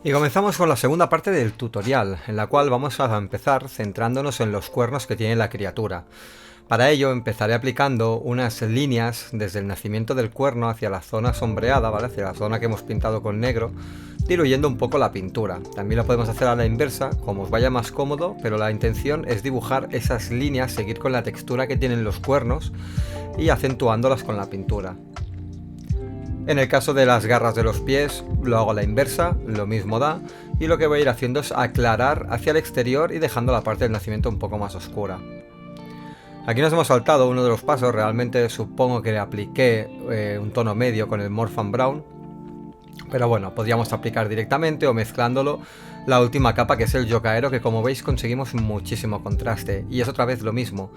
Y comenzamos con la segunda parte del tutorial, en la cual vamos a empezar centrándonos en los cuernos que tiene la criatura. Para ello empezaré aplicando unas líneas desde el nacimiento del cuerno hacia la zona sombreada, ¿vale? Hacia la zona que hemos pintado con negro, diluyendo un poco la pintura. También lo podemos hacer a la inversa, como os vaya más cómodo, pero la intención es dibujar esas líneas, seguir con la textura que tienen los cuernos y acentuándolas con la pintura. En el caso de las garras de los pies, lo hago a la inversa, lo mismo da, y lo que voy a ir haciendo es aclarar hacia el exterior y dejando la parte del nacimiento un poco más oscura. Aquí nos hemos saltado uno de los pasos, realmente supongo que le apliqué un tono medio con el Morphan Brown, pero bueno, podríamos aplicar directamente o mezclándolo la última capa, que es el Yokaero, que como veis conseguimos muchísimo contraste, y es otra vez lo mismo.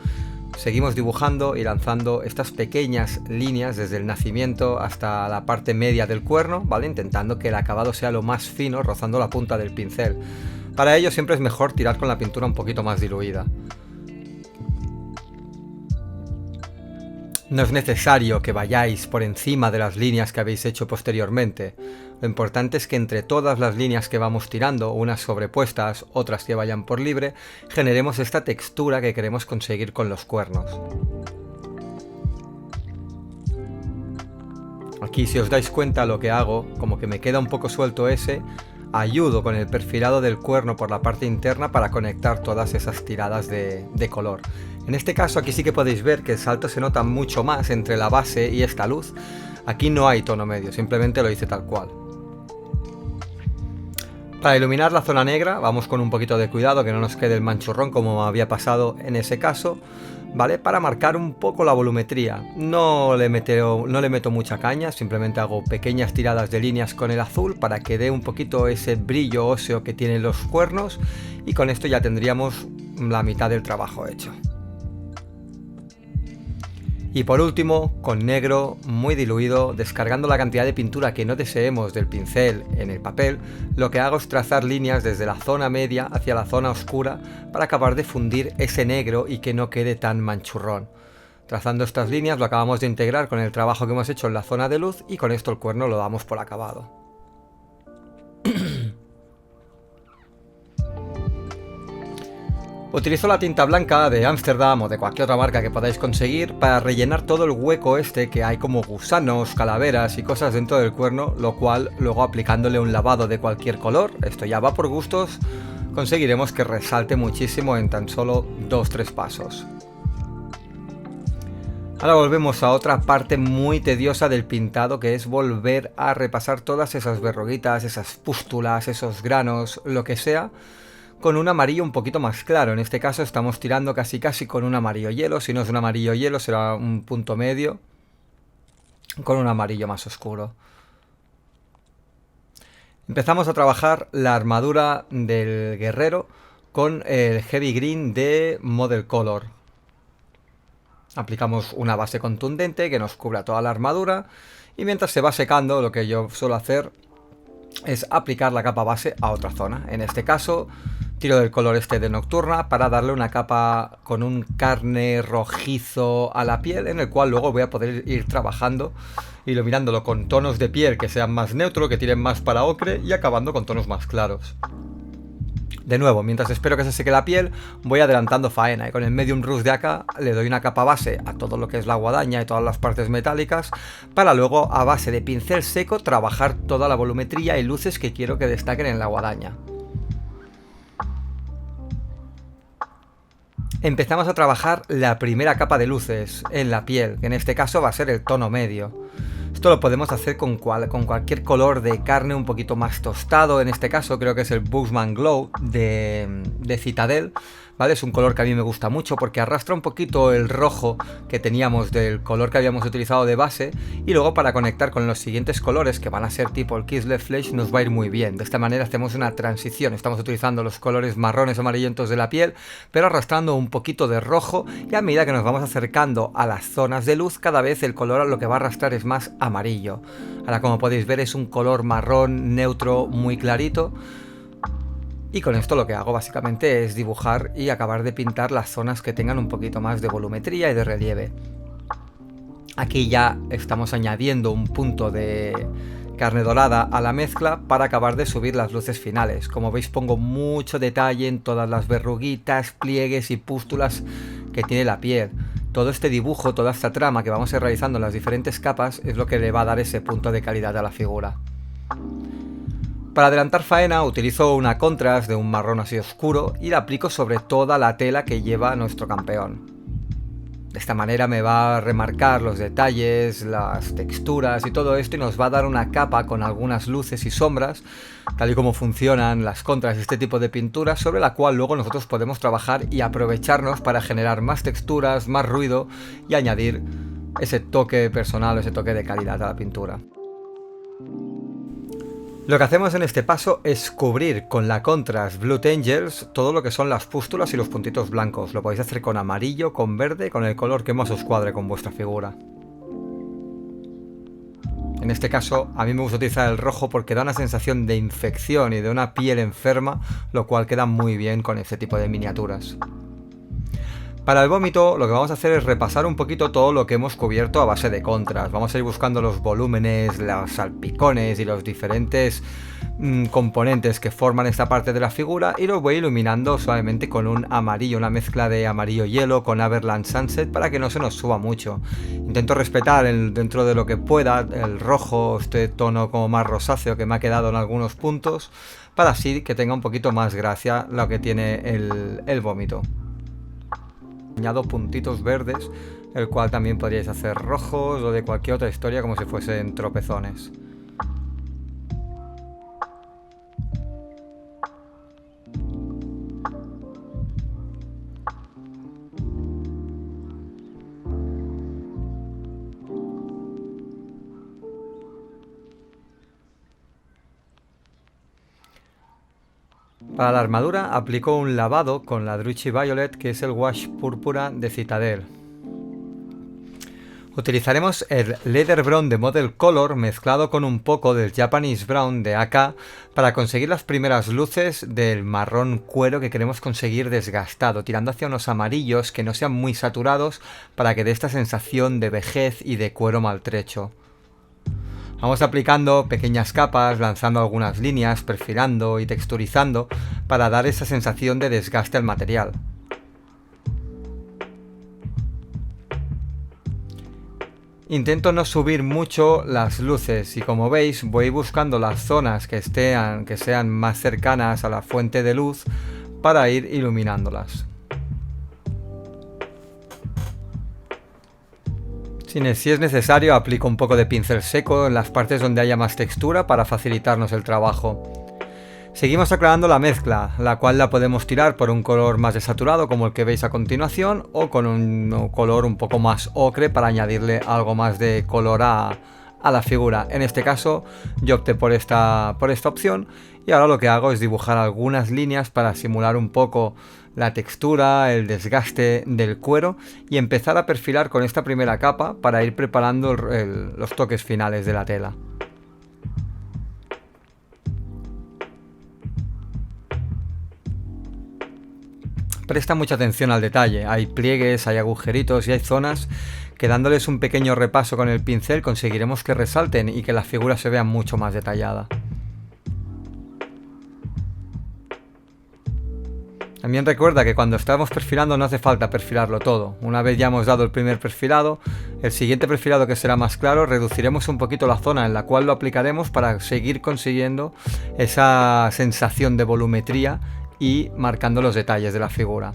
Seguimos dibujando y lanzando estas pequeñas líneas desde el nacimiento hasta la parte media del cuerno, ¿vale? Intentando que el acabado sea lo más fino, rozando la punta del pincel. Para ello siempre es mejor tirar con la pintura un poquito más diluida. No es necesario que vayáis por encima de las líneas que habéis hecho posteriormente. Lo importante es que entre todas las líneas que vamos tirando, unas sobrepuestas, otras que vayan por libre, generemos esta textura que queremos conseguir con los cuernos. Aquí, si os dais cuenta, lo que hago, como que me queda un poco suelto ese, ayudo con el perfilado del cuerno por la parte interna para conectar todas esas tiradas de color. En este caso aquí sí que podéis ver que el salto se nota mucho más entre la base y esta luz. Aquí no hay tono medio, simplemente lo hice tal cual. Para iluminar la zona negra vamos con un poquito de cuidado que no nos quede el manchurrón como había pasado en ese caso, ¿vale? Para marcar un poco la volumetría. No le meto mucha caña, simplemente hago pequeñas tiradas de líneas con el azul para que dé un poquito ese brillo óseo que tienen los cuernos, y con esto ya tendríamos la mitad del trabajo hecho. Y por último, con negro muy diluido, descargando la cantidad de pintura que no deseemos del pincel en el papel, lo que hago es trazar líneas desde la zona media hacia la zona oscura para acabar de fundir ese negro y que no quede tan manchurrón. Trazando estas líneas lo acabamos de integrar con el trabajo que hemos hecho en la zona de luz, y con esto el cuerno lo damos por acabado. Utilizo la tinta blanca de Amsterdam o de cualquier otra marca que podáis conseguir para rellenar todo el hueco este que hay como gusanos, calaveras y cosas dentro del cuerno, lo cual luego aplicándole un lavado de cualquier color, esto ya va por gustos, conseguiremos que resalte muchísimo en tan solo 2-3 pasos. Ahora volvemos a otra parte muy tediosa del pintado, que es volver a repasar todas esas verruguitas, esas pústulas, esos granos, lo que sea, con un amarillo un poquito más claro. En este caso estamos tirando casi con un amarillo hielo. Si no es un amarillo hielo será un punto medio con un amarillo más oscuro. Empezamos a trabajar la armadura del guerrero con el Heavy Green de Model Color. Aplicamos una base contundente que nos cubra toda la armadura, y mientras se va secando lo que yo suelo hacer es aplicar la capa base a otra zona. En este caso tiro del color este de Nocturna para darle una capa con un carne rojizo a la piel, en el cual luego voy a poder ir trabajando, iluminándolo con tonos de piel que sean más neutros, que tiren más para ocre, y acabando con tonos más claros. De nuevo, mientras espero que se seque la piel, voy adelantando faena, y con el Medium Rust de acá le doy una capa base a todo lo que es la guadaña y todas las partes metálicas, para luego a base de pincel seco trabajar toda la volumetría y luces que quiero que destaquen en la guadaña. Empezamos a trabajar la primera capa de luces en la piel, que en este caso va a ser el tono medio. Esto lo podemos hacer con cualquier color de carne un poquito más tostado. En este caso creo que es el Bushman Glow de Citadel, ¿vale? Es un color que a mí me gusta mucho porque arrastra un poquito el rojo que teníamos del color que habíamos utilizado de base, y luego para conectar con los siguientes colores, que van a ser tipo el Kislev Flesh, nos va a ir muy bien. De esta manera hacemos una transición, estamos utilizando los colores marrones o amarillentos de la piel, pero arrastrando un poquito de rojo, y a medida que nos vamos acercando a las zonas de luz, cada vez el color lo que va a arrastrar es más amarillo. Ahora, como podéis ver, es un color marrón neutro muy clarito. Y con esto lo que hago básicamente es dibujar y acabar de pintar las zonas que tengan un poquito más de volumetría y de relieve. Aquí ya estamos añadiendo un punto de carne dorada a la mezcla para acabar de subir las luces finales. Como veis, pongo mucho detalle en todas las verruguitas, pliegues y pústulas que tiene la piel. Todo este dibujo, toda esta trama que vamos a ir realizando en las diferentes capas es lo que le va a dar ese punto de calidad a la figura. Para adelantar faena utilizo una contrast de un marrón así oscuro y la aplico sobre toda la tela que lleva nuestro campeón. De esta manera me va a remarcar los detalles, las texturas y todo esto, y nos va a dar una capa con algunas luces y sombras, tal y como funcionan las contras de este tipo de pintura, sobre la cual luego nosotros podemos trabajar y aprovecharnos para generar más texturas, más ruido y añadir ese toque personal, ese toque de calidad a la pintura. Lo que hacemos en este paso es cubrir con la Contrast Blood Angels todo lo que son las pústulas y los puntitos blancos. Lo podéis hacer con amarillo, con verde, con el color que más os cuadre con vuestra figura. En este caso, a mí me gusta utilizar el rojo porque da una sensación de infección y de una piel enferma, lo cual queda muy bien con este tipo de miniaturas. Para el vómito lo que vamos a hacer es repasar un poquito todo lo que hemos cubierto a base de contras. Vamos a ir buscando los volúmenes, los salpicones y los diferentes componentes que forman esta parte de la figura, y los voy iluminando suavemente con un amarillo, una mezcla de amarillo hielo con Everland Sunset, para que no se nos suba mucho. Intento respetar dentro de lo que pueda el rojo, este tono como más rosáceo que me ha quedado en algunos puntos, para así que tenga un poquito más gracia lo que tiene el vómito. Añado puntitos verdes, el cual también podríais hacer rojos o de cualquier otra historia, como si fuesen tropezones. Para la armadura aplico un lavado con la Druchii Violet, que es el wash púrpura de Citadel. Utilizaremos el Leather Brown de Model Color mezclado con un poco del Japanese Brown de AK para conseguir las primeras luces del marrón cuero que queremos conseguir desgastado, tirando hacia unos amarillos que no sean muy saturados para que dé esta sensación de vejez y de cuero maltrecho. Vamos aplicando pequeñas capas, lanzando algunas líneas, perfilando y texturizando para dar esa sensación de desgaste al material. Intento no subir mucho las luces y, como veis, voy buscando las zonas que sean más cercanas a la fuente de luz para ir iluminándolas. Si es necesario, aplico un poco de pincel seco en las partes donde haya más textura para facilitarnos el trabajo. Seguimos aclarando la mezcla, la cual la podemos tirar por un color más desaturado como el que veis a continuación, o con un color un poco más ocre para añadirle algo más de color a la figura. En este caso yo opté por esta opción, y ahora lo que hago es dibujar algunas líneas para simular un poco la textura, el desgaste del cuero, y empezar a perfilar con esta primera capa para ir preparando los toques finales de la tela. Presta mucha atención al detalle, hay pliegues, hay agujeritos y hay zonas que, dándoles un pequeño repaso con el pincel, conseguiremos que resalten y que la figura se vea mucho más detallada. También recuerda que cuando estamos perfilando no hace falta perfilarlo todo. Una vez ya hemos dado el primer perfilado, el siguiente perfilado, que será más claro, reduciremos un poquito la zona en la cual lo aplicaremos para seguir consiguiendo esa sensación de volumetría y marcando los detalles de la figura.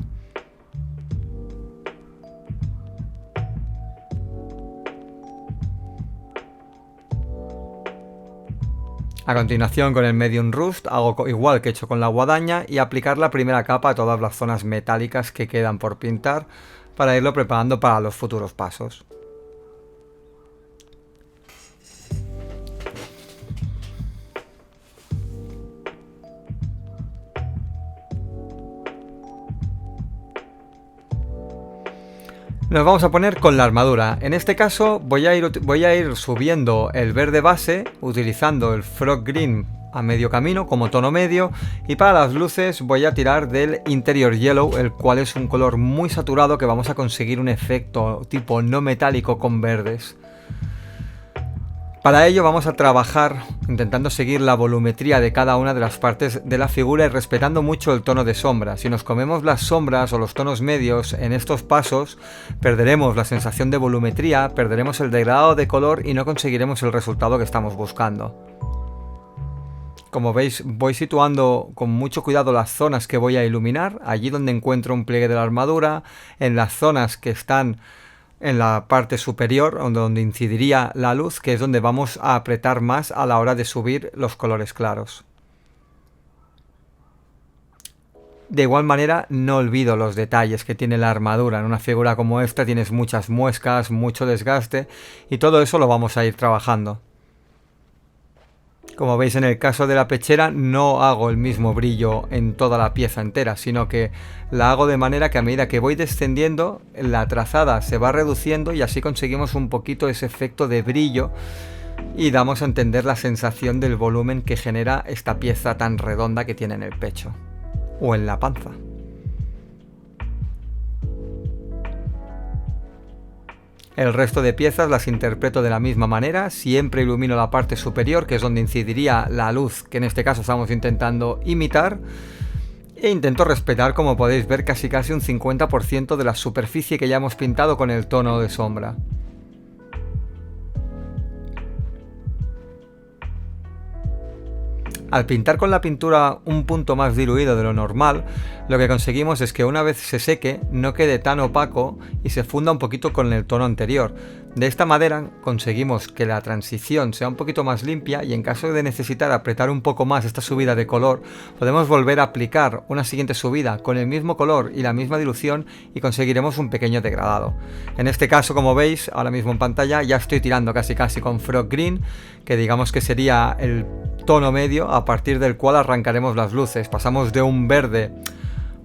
A continuación, con el Medium Rust hago igual que he hecho con la guadaña, y aplicar la primera capa a todas las zonas metálicas que quedan por pintar para irlo preparando para los futuros pasos. Nos vamos a poner con la armadura. En este caso voy a ir subiendo el verde base utilizando el Frog Green a medio camino como tono medio, y para las luces voy a tirar del Interior Yellow, el cual es un color muy saturado que vamos a conseguir un efecto tipo no metálico con verdes. Para ello vamos a trabajar intentando seguir la volumetría de cada una de las partes de la figura y respetando mucho el tono de sombra. Si nos comemos las sombras o los tonos medios en estos pasos, perderemos la sensación de volumetría, perderemos el degradado de color y no conseguiremos el resultado que estamos buscando. Como veis, voy situando con mucho cuidado las zonas que voy a iluminar, allí donde encuentro un pliegue de la armadura, en las zonas que están en la parte superior, donde incidiría la luz, que es donde vamos a apretar más a la hora de subir los colores claros. De igual manera, no olvido los detalles que tiene la armadura. En una figura como esta tienes muchas muescas, mucho desgaste, y todo eso lo vamos a ir trabajando. Como veis, en el caso de la pechera no hago el mismo brillo en toda la pieza entera, sino que la hago de manera que a medida que voy descendiendo, la trazada se va reduciendo y así conseguimos un poquito ese efecto de brillo y damos a entender la sensación del volumen que genera esta pieza tan redonda que tiene en el pecho o en la panza. El resto de piezas las interpreto de la misma manera, siempre ilumino la parte superior, que es donde incidiría la luz, que en este caso estamos intentando imitar, e intento respetar, como podéis ver, casi un 50% de la superficie que ya hemos pintado con el tono de sombra. Al pintar con la pintura un punto más diluido de lo normal, lo que conseguimos es que una vez se seque no quede tan opaco y se funda un poquito con el tono anterior. De esta manera conseguimos que la transición sea un poquito más limpia y en caso de necesitar apretar un poco más esta subida de color, podemos volver a aplicar una siguiente subida con el mismo color y la misma dilución y conseguiremos un pequeño degradado. En este caso, como veis ahora mismo en pantalla, ya estoy tirando casi con Frog Green, que digamos que sería el tono medio a partir del cual arrancaremos las luces. Pasamos de un verde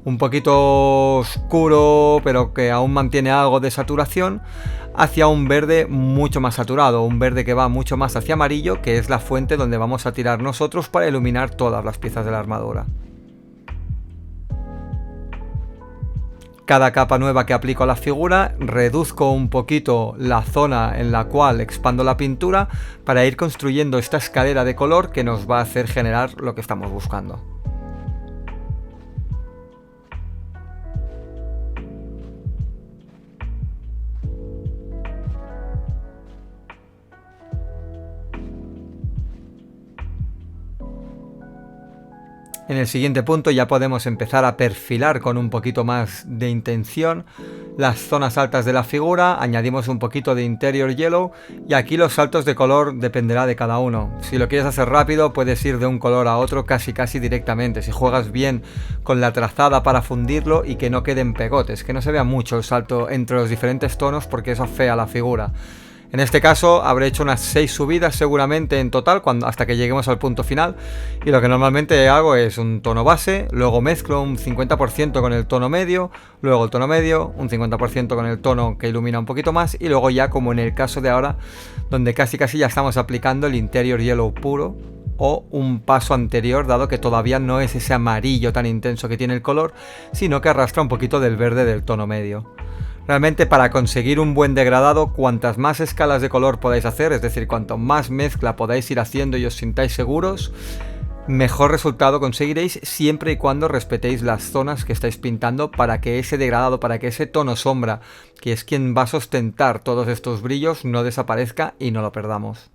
un poquito oscuro pero que aún mantiene algo de saturación hacia un verde mucho más saturado, un verde que va mucho más hacia amarillo, que es la fuente donde vamos a tirar nosotros para iluminar todas las piezas de la armadura. Cada capa nueva que aplico a la figura, reduzco un poquito la zona en la cual expando la pintura para ir construyendo esta escalera de color que nos va a hacer generar lo que estamos buscando. En el siguiente punto ya podemos empezar a perfilar con un poquito más de intención las zonas altas de la figura, añadimos un poquito de interior yellow y aquí los saltos de color dependerá de cada uno. Si lo quieres hacer rápido puedes ir de un color a otro casi directamente, si juegas bien con la trazada para fundirlo y que no queden pegotes, que no se vea mucho el salto entre los diferentes tonos porque eso afea la figura. En este caso habré hecho unas 6 subidas seguramente en total hasta que lleguemos al punto final, y lo que normalmente hago es un tono base, luego mezclo un 50% con el tono medio, luego el tono medio, un 50% con el tono que ilumina un poquito más y luego ya, como en el caso de ahora, donde casi ya estamos aplicando el interior yellow puro o un paso anterior, dado que todavía no es ese amarillo tan intenso que tiene el color, sino que arrastra un poquito del verde del tono medio. Realmente, para conseguir un buen degradado, cuantas más escalas de color podáis hacer, es decir, cuanto más mezcla podáis ir haciendo y os sintáis seguros, mejor resultado conseguiréis, siempre y cuando respetéis las zonas que estáis pintando para que ese degradado, para que ese tono sombra, que es quien va a sustentar todos estos brillos, no desaparezca y no lo perdamos.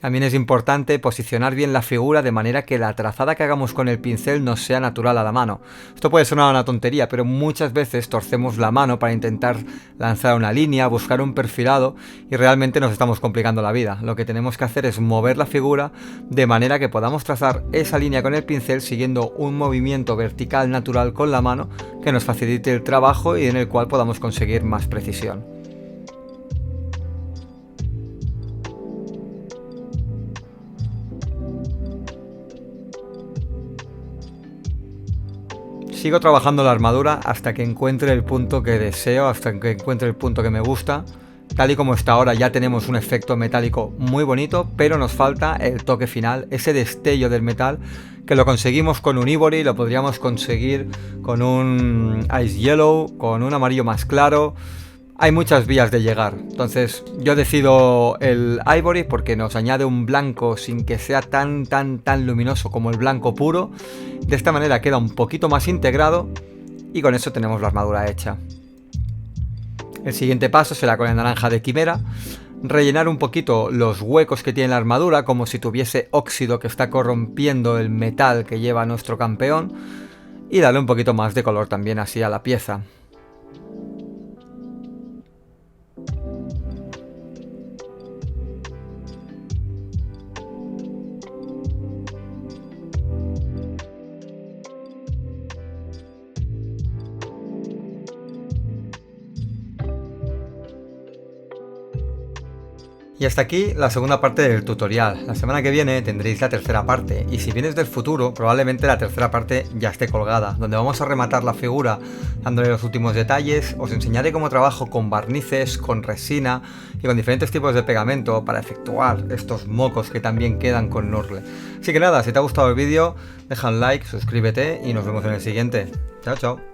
También es importante posicionar bien la figura de manera que la trazada que hagamos con el pincel nos sea natural a la mano. Esto puede sonar una tontería, pero muchas veces torcemos la mano para intentar lanzar una línea, buscar un perfilado y realmente nos estamos complicando la vida. Lo que tenemos que hacer es mover la figura de manera que podamos trazar esa línea con el pincel siguiendo un movimiento vertical natural con la mano que nos facilite el trabajo y en el cual podamos conseguir más precisión. Sigo trabajando la armadura hasta que encuentre el punto que deseo, hasta que encuentre el punto que me gusta. Tal y como está ahora ya tenemos un efecto metálico muy bonito, pero nos falta el toque final, ese destello del metal que lo conseguimos con un Ivory, lo podríamos conseguir con un Ice Yellow, con un amarillo más claro. Hay muchas vías de llegar, entonces yo decido el Ivory porque nos añade un blanco sin que sea tan luminoso como el blanco puro. De esta manera queda un poquito más integrado y con eso tenemos la armadura hecha. El siguiente paso será con el naranja de quimera, rellenar un poquito los huecos que tiene la armadura como si tuviese óxido que está corrompiendo el metal que lleva nuestro campeón y darle un poquito más de color también así a la pieza. Y hasta aquí la segunda parte del tutorial. La semana que viene tendréis la tercera parte, y si vienes del futuro, probablemente la tercera parte ya esté colgada, donde vamos a rematar la figura dándole los últimos detalles. Os enseñaré cómo trabajo con barnices, con resina y con diferentes tipos de pegamento para efectuar estos mocos que también quedan con Nurgle. Así que nada, si te ha gustado el vídeo, deja un like, suscríbete y nos vemos en el siguiente. Chao, chao.